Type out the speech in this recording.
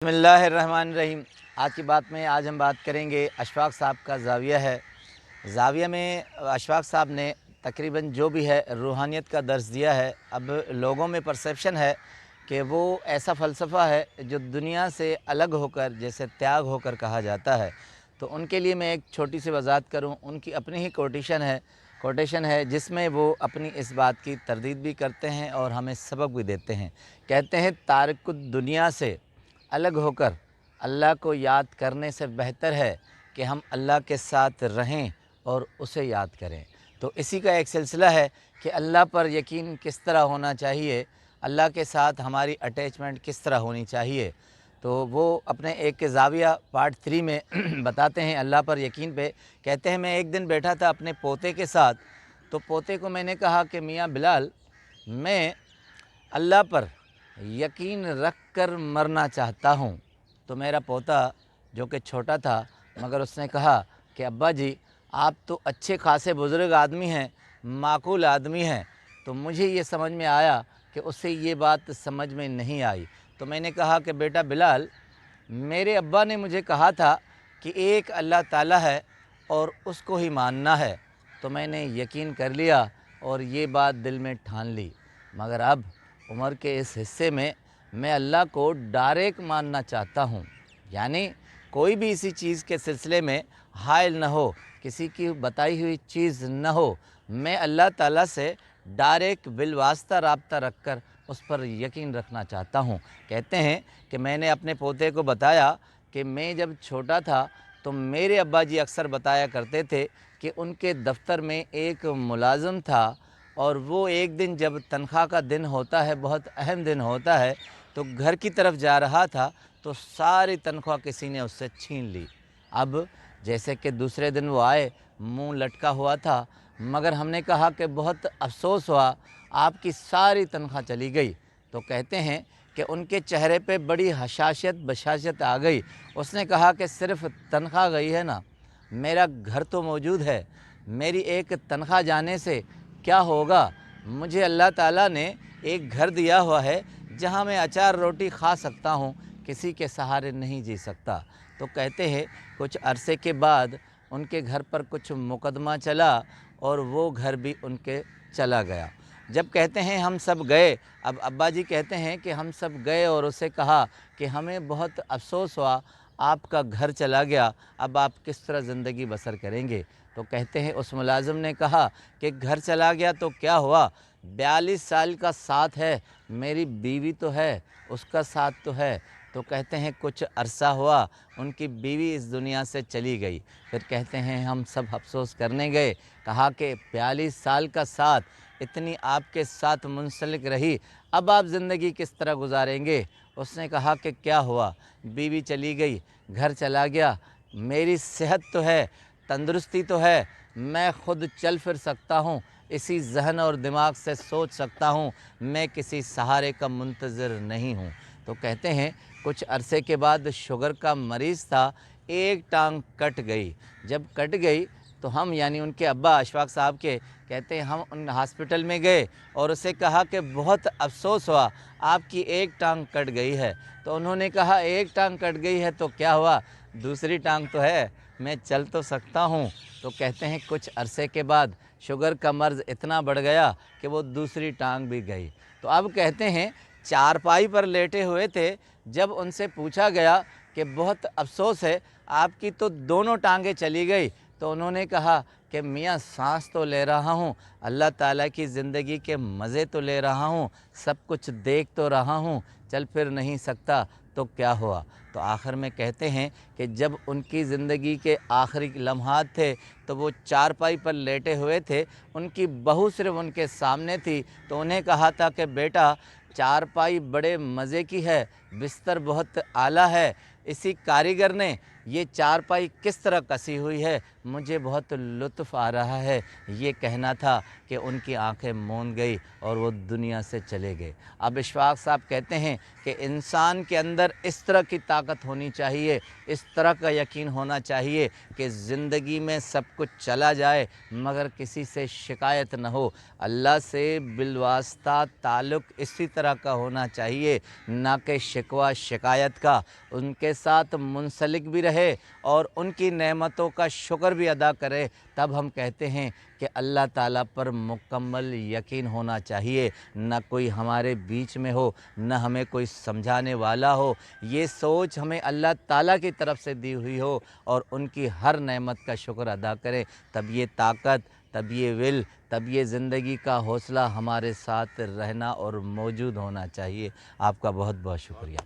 بسم اللہ الرحمن الرحیم۔ آج کی بات میں ہم بات کریں گے اشفاق صاحب کا زاویہ ہے۔ زاویہ میں اشفاق صاحب نے تقریباً جو بھی ہے روحانیت کا درس دیا ہے۔ اب لوگوں میں پرسیپشن ہے کہ وہ ایسا فلسفہ ہے جو دنیا سے الگ ہو کر، جیسے تیاگ ہو کر کہا جاتا ہے، تو ان کے لیے میں ایک چھوٹی سی وضاحت کروں۔ ان کی اپنی ہی کوٹیشن ہے جس میں وہ اپنی اس بات کی تردید بھی کرتے ہیں اور ہمیں سبق بھی دیتے ہیں۔ کہتے ہیں تارک الدنیا سے الگ ہو کر اللہ کو یاد کرنے سے بہتر ہے کہ ہم اللہ کے ساتھ رہیں اور اسے یاد کریں۔ تو اسی کا ایک سلسلہ ہے کہ اللہ پر یقین کس طرح ہونا چاہیے، اللہ کے ساتھ ہماری اٹیچمنٹ کس طرح ہونی چاہیے۔ تو وہ اپنے ایک زاویہ پارٹ 3 میں بتاتے ہیں اللہ پر یقین پہ۔ کہتے ہیں میں ایک دن بیٹھا تھا اپنے پوتے کے ساتھ، تو پوتے کو میں نے کہا کہ میاں بلال، میں اللہ پر یقین رکھ کر مرنا چاہتا ہوں۔ تو میرا پوتا جو کہ چھوٹا تھا مگر اس نے کہا کہ ابا جی آپ تو اچھے خاصے بزرگ آدمی ہیں، معقول آدمی ہیں۔ تو مجھے یہ سمجھ میں آیا کہ اسے یہ بات سمجھ میں نہیں آئی۔ تو میں نے کہا کہ بیٹا بلال، میرے ابا نے مجھے کہا تھا کہ ایک اللہ تعالیٰ ہے اور اس کو ہی ماننا ہے، تو میں نے یقین کر لیا اور یہ بات دل میں ٹھان لی۔ مگر اب عمر کے اس حصے میں میں اللہ کو ڈائریکٹ ماننا چاہتا ہوں، یعنی کوئی بھی اسی چیز کے سلسلے میں حائل نہ ہو، کسی کی بتائی ہوئی چیز نہ ہو، میں اللہ تعالیٰ سے ڈائریکٹ بالواسطہ رابطہ رکھ کر اس پر یقین رکھنا چاہتا ہوں۔ کہتے ہیں کہ میں نے اپنے پوتے کو بتایا کہ میں جب چھوٹا تھا تو میرے ابا جی اکثر بتایا کرتے تھے کہ ان کے دفتر میں ایک ملازم تھا، اور وہ ایک دن جب تنخواہ کا دن ہوتا ہے، بہت اہم دن ہوتا ہے، تو گھر کی طرف جا رہا تھا تو ساری تنخواہ کسی نے اس سے چھین لی۔ اب جیسے کہ دوسرے دن وہ آئے، منہ لٹکا ہوا تھا، مگر ہم نے کہا کہ بہت افسوس ہوا، آپ کی ساری تنخواہ چلی گئی۔ تو کہتے ہیں کہ ان کے چہرے پہ بڑی بشاشت آ گئی۔ اس نے کہا کہ صرف تنخواہ گئی ہے نا، میرا گھر تو موجود ہے، میری ایک تنخواہ جانے سے کیا ہوگا؟ مجھے اللہ تعالیٰ نے ایک گھر دیا ہوا ہے جہاں میں اچار روٹی کھا سکتا ہوں، کسی کے سہارے نہیں جی سکتا۔ تو کہتے ہیں کچھ عرصے کے بعد ان کے گھر پر کچھ مقدمہ چلا اور وہ گھر بھی ان کے چلا گیا۔ جب کہتے ہیں ہم سب گئے، اب ابا جی کہتے ہیں کہ ہم سب گئے اور اسے کہا کہ ہمیں بہت افسوس ہوا، آپ کا گھر چلا گیا، اب آپ کس طرح زندگی بسر کریں گے؟ تو کہتے ہیں اس ملازم نے کہا کہ گھر چلا گیا تو کیا ہوا، 42 سال کا ساتھ ہے، میری بیوی تو ہے، اس کا ساتھ تو ہے۔ تو کہتے ہیں کچھ عرصہ ہوا، ان کی بیوی اس دنیا سے چلی گئی۔ پھر کہتے ہیں ہم سب افسوس کرنے گئے، کہا کہ 42 سال کا ساتھ، اتنی آپ کے ساتھ منسلک رہی، اب آپ زندگی کس طرح گزاریں گے؟ اس نے کہا کہ کیا ہوا، بیوی چلی گئی، گھر چلا گیا، میری صحت تو ہے، تندرستی تو ہے، میں خود چل پھر سکتا ہوں، اسی ذہن اور دماغ سے سوچ سکتا ہوں، میں کسی سہارے کا منتظر نہیں ہوں۔ تو کہتے ہیں کچھ عرصے کے بعد شوگر کا مریض تھا، ایک ٹانگ کٹ گئی۔ جب کٹ گئی تو ہم، یعنی ان کے ابا اشفاق صاحب کے، کہتے ہیں ہم ان ہاسپٹل میں گئے اور اسے کہا کہ بہت افسوس ہوا، آپ کی ایک ٹانگ کٹ گئی ہے۔ تو انہوں نے کہا ایک ٹانگ کٹ گئی ہے تو کیا ہوا، دوسری ٹانگ تو ہے، میں چل تو سکتا ہوں۔ تو کہتے ہیں کچھ عرصے کے بعد شوگر کا مرض اتنا بڑھ گیا کہ وہ دوسری ٹانگ بھی گئی۔ تو اب کہتے ہیں چارپائی پر لیٹے ہوئے تھے، جب ان سے پوچھا گیا کہ بہت افسوس ہے، آپ کی تو دونوں ٹانگیں چلی گئی، تو انہوں نے کہا کہ میاں سانس تو لے رہا ہوں، اللہ تعالیٰ کی زندگی کے مزے تو لے رہا ہوں، سب کچھ دیکھ تو رہا ہوں، چل پھر نہیں سکتا تو کیا ہوا؟ تو آخر میں کہتے ہیں کہ جب ان کی زندگی کے آخری لمحات تھے تو وہ چارپائی پر لیٹے ہوئے تھے، ان کی بہو صرف ان کے سامنے تھی، تو انہیں کہا تھا کہ بیٹا چارپائی بڑے مزے کی ہے، بستر بہت اعلیٰ ہے، اسی کاریگر نے یہ چارپائی کس طرح کسی ہوئی ہے، مجھے بہت لطف آ رہا ہے، یہ کہنا تھا کہ ان کی آنکھیں موند گئی اور وہ دنیا سے چلے گئے۔ اب اشفاق صاحب کہتے ہیں کہ انسان کے اندر اس طرح کی طاقت ہونی چاہیے، اس طرح کا یقین ہونا چاہیے کہ زندگی میں سب کچھ چلا جائے مگر کسی سے شکایت نہ ہو۔ اللہ سے بالواسطہ تعلق اسی طرح کا ہونا چاہیے، نہ کہ شکوہ شکایت کا۔ ان کے ساتھ منسلک بھی رہے اور ان کی نعمتوں کا شکر بھی ادا کرے، تب ہم کہتے ہیں کہ اللہ تعالیٰ پر مکمل یقین ہونا چاہیے۔ نہ کوئی ہمارے بیچ میں ہو، نہ ہمیں کوئی سمجھانے والا ہو، یہ سوچ ہمیں اللہ تعالیٰ کی طرف سے دی ہوئی ہو اور ان کی ہر نعمت کا شکر ادا کریں، تب یہ طاقت، تب یہ ول، تب یہ زندگی کا حوصلہ ہمارے ساتھ رہنا اور موجود ہونا چاہیے۔ آپ کا بہت بہت شکریہ۔